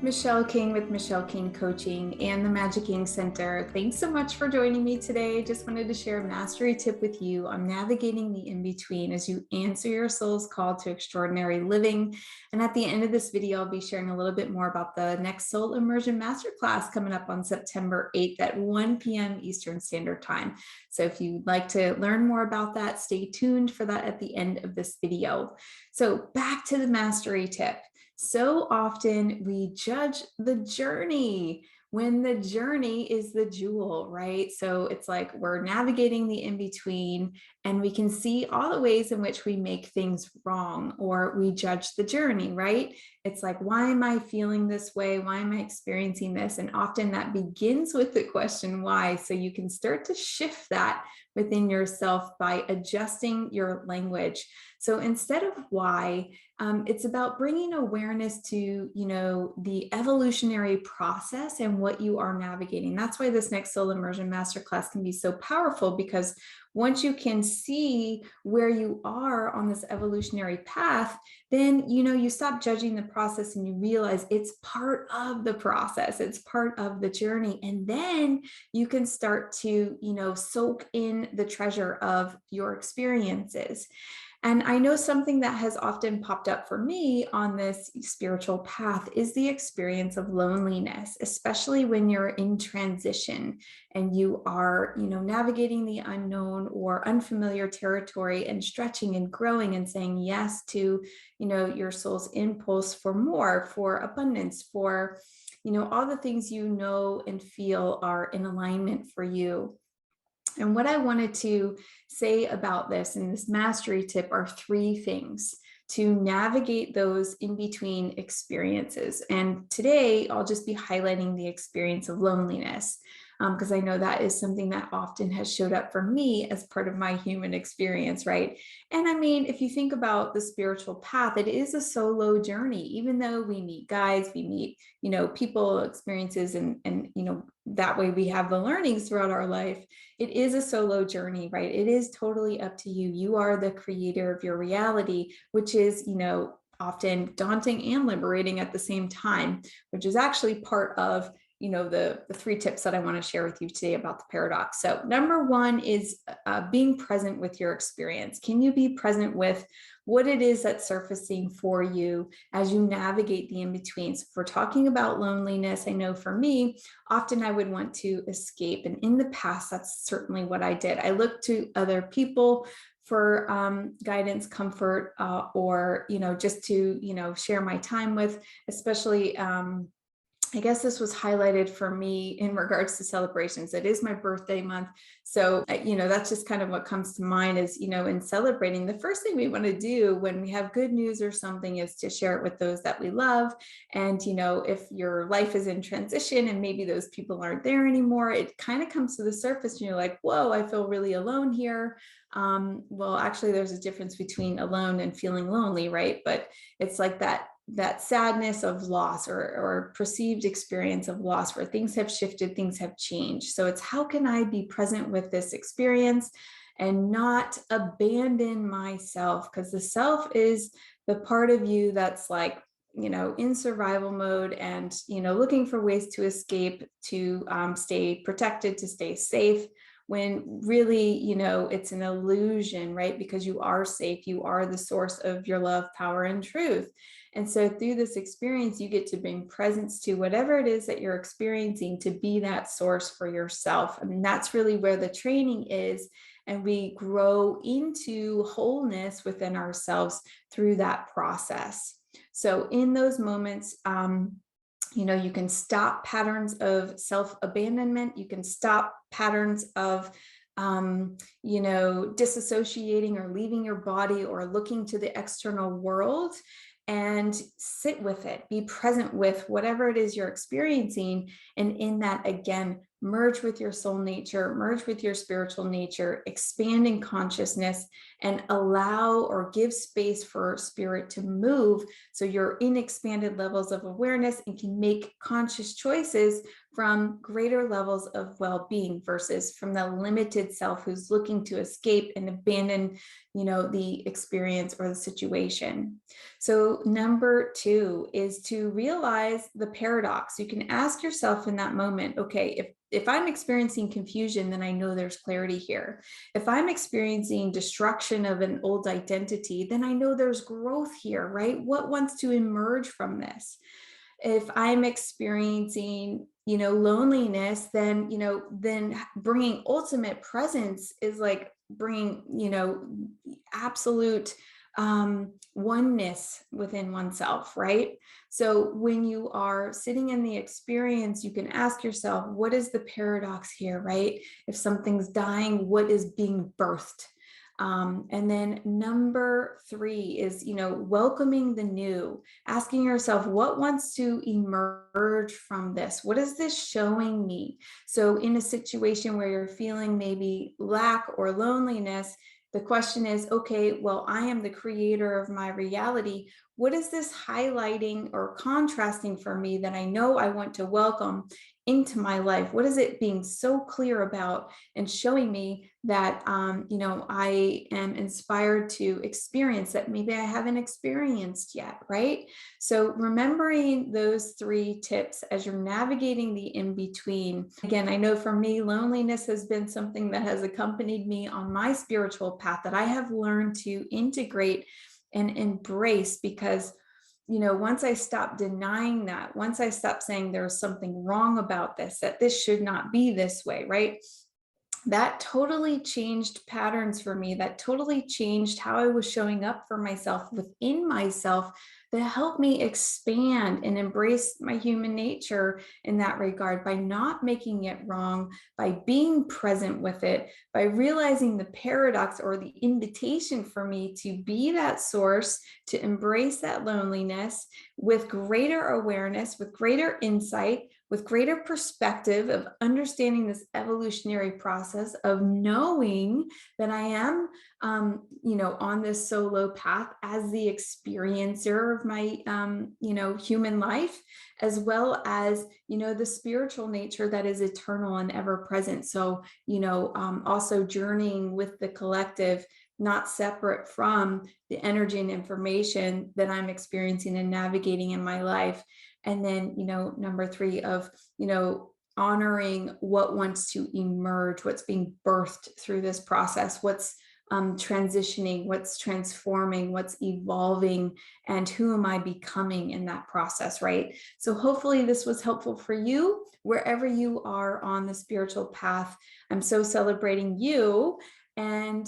Michelle King with Michelle King Coaching and the Magicking Center. Thanks so much for joining me today. Just wanted to share a mastery tip with you on navigating the in-between as you answer your soul's call to extraordinary living. And at the end of this video, I'll be sharing a little bit more about the next Soul Immersion Masterclass coming up on September 8th at 1 p.m. Eastern Standard Time. So if you'd like to learn more about that, stay tuned for that at the end of this video. So back to the mastery tip. So often we judge the journey when the journey is the jewel, right? So it's like we're navigating the in-between and we can see all the ways in which we make things wrong or we judge the journey, right? It's like, why am I feeling this way? Why am I experiencing this? And often that begins with the question, why? So you can start to shift that within yourself by adjusting your language. So instead of why, it's about bringing awareness to, the evolutionary process and what you are navigating. That's why this next Soul Immersion Masterclass can be so powerful, because once you can see where you are on this evolutionary path, then, you stop judging the process and you realize it's part of the process. It's part of the journey. And then you can start to, soak in the treasure of your experiences. And I know something that has often popped up for me on this spiritual path is the experience of loneliness, especially when you're in transition and you are, navigating the unknown or unfamiliar territory and stretching and growing and saying yes to, your soul's impulse for more, for abundance, for, all the things you know and feel are in alignment for you. And what I wanted to say about this and this mastery tip are three things to navigate those in-between experiences. And today I'll just be highlighting the experience of loneliness, because I know that is something that often has showed up for me as part of my human experience, right? And I mean, if you think about the spiritual path, it is a solo journey, even though we meet guides, we meet, people, experiences, and that way we have the learnings throughout our life. It is a solo journey, right? It is totally up to you. You are the creator of your reality, which is, often daunting and liberating at the same time, which is actually part of the three tips that I want to share with you today about the paradox. So number one is being present with your experience. Can you be present with what it is that's surfacing for you as you navigate the in-betweens? If we're talking about loneliness, I know for me, often I would want to escape. And in the past, that's certainly what I did. I looked to other people for guidance, comfort, or, just to, share my time with, especially, I guess this was highlighted for me in regards to celebrations. It is my birthday month. So, that's just kind of what comes to mind is, in celebrating, the first thing we want to do when we have good news or something is to share it with those that we love. And, if your life is in transition and maybe those people aren't there anymore, it kind of comes to the surface and you're like, whoa, I feel really alone here. Well, actually, there's a difference between alone and feeling lonely, right? But it's like that sadness of loss or perceived experience of loss where things have shifted, things have changed. So it's how can I be present with this experience and not abandon myself? Because the self is the part of you that's like, in survival mode and, looking for ways to escape, to stay protected, to stay safe, when really, it's an illusion, right? Because you are safe, you are the source of your love, power, and truth. And so through this experience, you get to bring presence to whatever it is that you're experiencing to be that source for yourself. I mean, that's really where the training is. And we grow into wholeness within ourselves through that process. So in those moments, you can stop patterns of self-abandonment. You can stop patterns of, disassociating or leaving your body or looking to the external world and sit with it, be present with whatever it is you're experiencing. And in that, again, merge with your soul nature, merge with your spiritual nature, expand in consciousness, and allow or give space for spirit to move. So you're in expanded levels of awareness and can make conscious choices from greater levels of well-being versus from the limited self who's looking to escape and abandon, the experience or the situation. So number 2 is to realize the paradox. You can ask yourself in that moment, okay, if I'm experiencing confusion, then I know there's clarity here. If I'm experiencing destruction of an old identity, then I know there's growth here, right? What wants to emerge from this? If I'm experiencing, loneliness, then bringing ultimate presence is like bringing, absolute oneness within oneself, right? So when you are sitting in the experience, you can ask yourself, what is the paradox here, right? If something's dying, what is being birthed? And then number 3 is, welcoming the new, asking yourself, what wants to emerge from this? What is this showing me? So in a situation where you're feeling maybe lack or loneliness, the question is, okay, well, I am the creator of my reality. What is this highlighting or contrasting for me that I know I want to welcome into my life? What is it being so clear about and showing me that, I am inspired to experience that maybe I haven't experienced yet, right? So remembering those 3 tips as you're navigating the in-between. Again, I know for me, loneliness has been something that has accompanied me on my spiritual path that I have learned to integrate and embrace because once I stopped denying that, once I stopped saying there's something wrong about this, that this should not be this way, right? That totally changed patterns for me. That totally changed how I was showing up for myself within myself that helped me expand and embrace my human nature in that regard by not making it wrong, by being present with it, by realizing the paradox or the invitation for me to be that source, to embrace that loneliness with greater awareness, with greater insight, with greater perspective of understanding this evolutionary process of knowing that I am, on this solo path as the experiencer of my, human life, as well as, the spiritual nature that is eternal and ever present. So, also journeying with the collective, not separate from the energy and information that I'm experiencing and navigating in my life. And then, number 3 of, honoring what wants to emerge, what's being birthed through this process, what's transitioning, what's transforming, what's evolving, and who am I becoming in that process, right? So hopefully this was helpful for you wherever you are on the spiritual path. I'm so celebrating you. And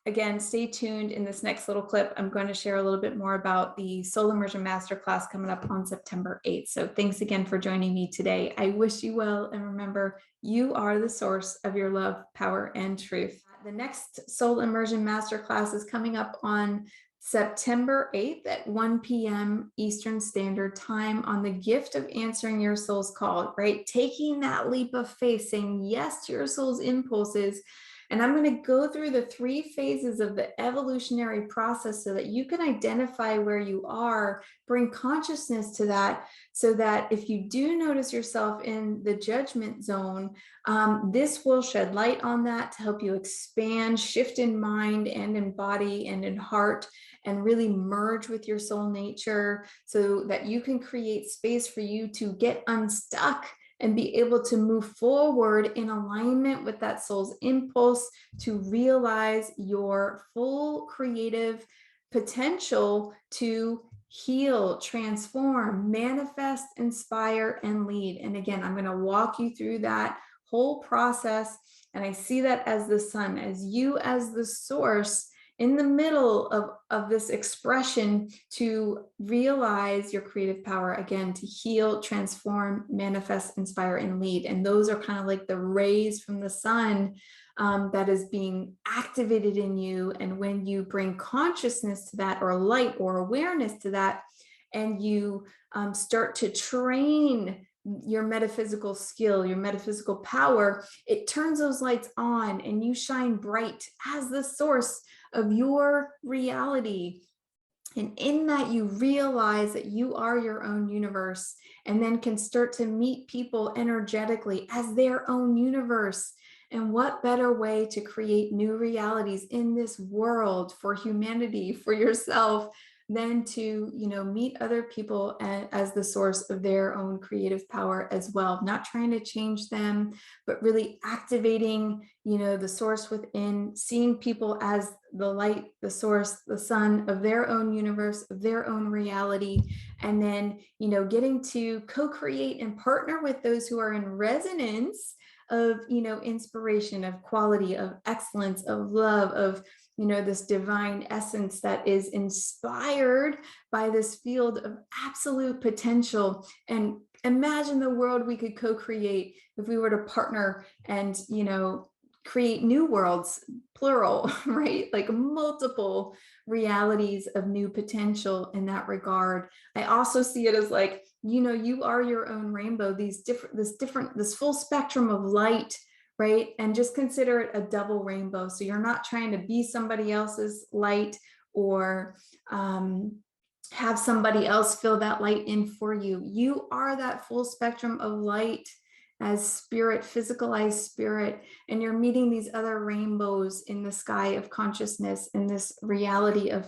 again, stay tuned. In this next little clip, I'm going to share a little bit more about the Soul Immersion Masterclass coming up on September 8th. So thanks again for joining me today. I wish you well. And remember, you are the source of your love, power, and truth. The next Soul Immersion Masterclass is coming up on September 8th at 1 p.m. Eastern Standard Time on the gift of answering your soul's call, right? Taking that leap of faith, saying yes to your soul's impulses. And I'm going to go through the 3 phases of the evolutionary process so that you can identify where you are, bring consciousness to that, so that if you do notice yourself in the judgment zone, this will shed light on that to help you expand, shift in mind and in body and in heart, and really merge with your soul nature so that you can create space for you to get unstuck and be able to move forward in alignment with that soul's impulse to realize your full creative potential to heal, transform, manifest, inspire, and lead. And again, I'm going to walk you through that whole process. And I see that as the sun, as you as the source in the middle of this expression to realize your creative power, again, to heal, transform, manifest, inspire, and lead. And those are kind of like the rays from the sun that is being activated in you. And when you bring consciousness to that, or light or awareness to that, and you start to train your metaphysical skill, your metaphysical power, it turns those lights on and you shine bright as the source of your reality. And in that, you realize that you are your own universe, and then can start to meet people energetically as their own universe. And what better way to create new realities in this world for humanity, for yourself, than to, meet other people as the source of their own creative power as well. Not trying to change them, but really activating, the source within, seeing people as the light, the source, the sun of their own universe, of their own reality. And then, getting to co-create and partner with those who are in resonance of, inspiration, of quality, of excellence, of love, of, this divine essence that is inspired by this field of absolute potential. And imagine the world we could co-create if we were to partner and, create new worlds, plural, right? Like multiple realities of new potential in that regard. I also see it as like, you are your own rainbow, this full spectrum of light, right? And just consider it a double rainbow. So you're not trying to be somebody else's light or have somebody else fill that light in for you. You are that full spectrum of light as spirit, physicalized spirit, and you're meeting these other rainbows in the sky of consciousness, in this reality of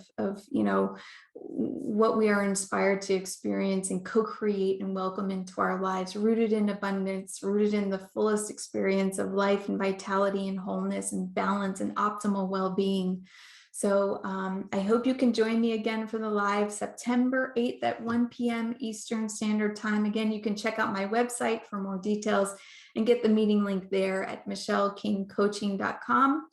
what we are inspired to experience and co-create and welcome into our lives, rooted in abundance, rooted in the fullest experience of life and vitality and wholeness and balance and optimal well-being. So I hope you can join me again for the live September 8th at 1 p.m. Eastern Standard Time. Again, you can check out my website for more details and get the meeting link there at michellekingcoaching.com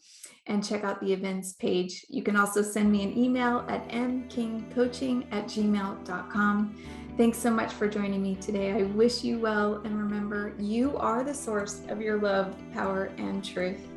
and check out the events page. You can also send me an email at mkingcoaching@gmail.com. Thanks so much for joining me today. I wish you well, and remember, you are the source of your love, power, and truth.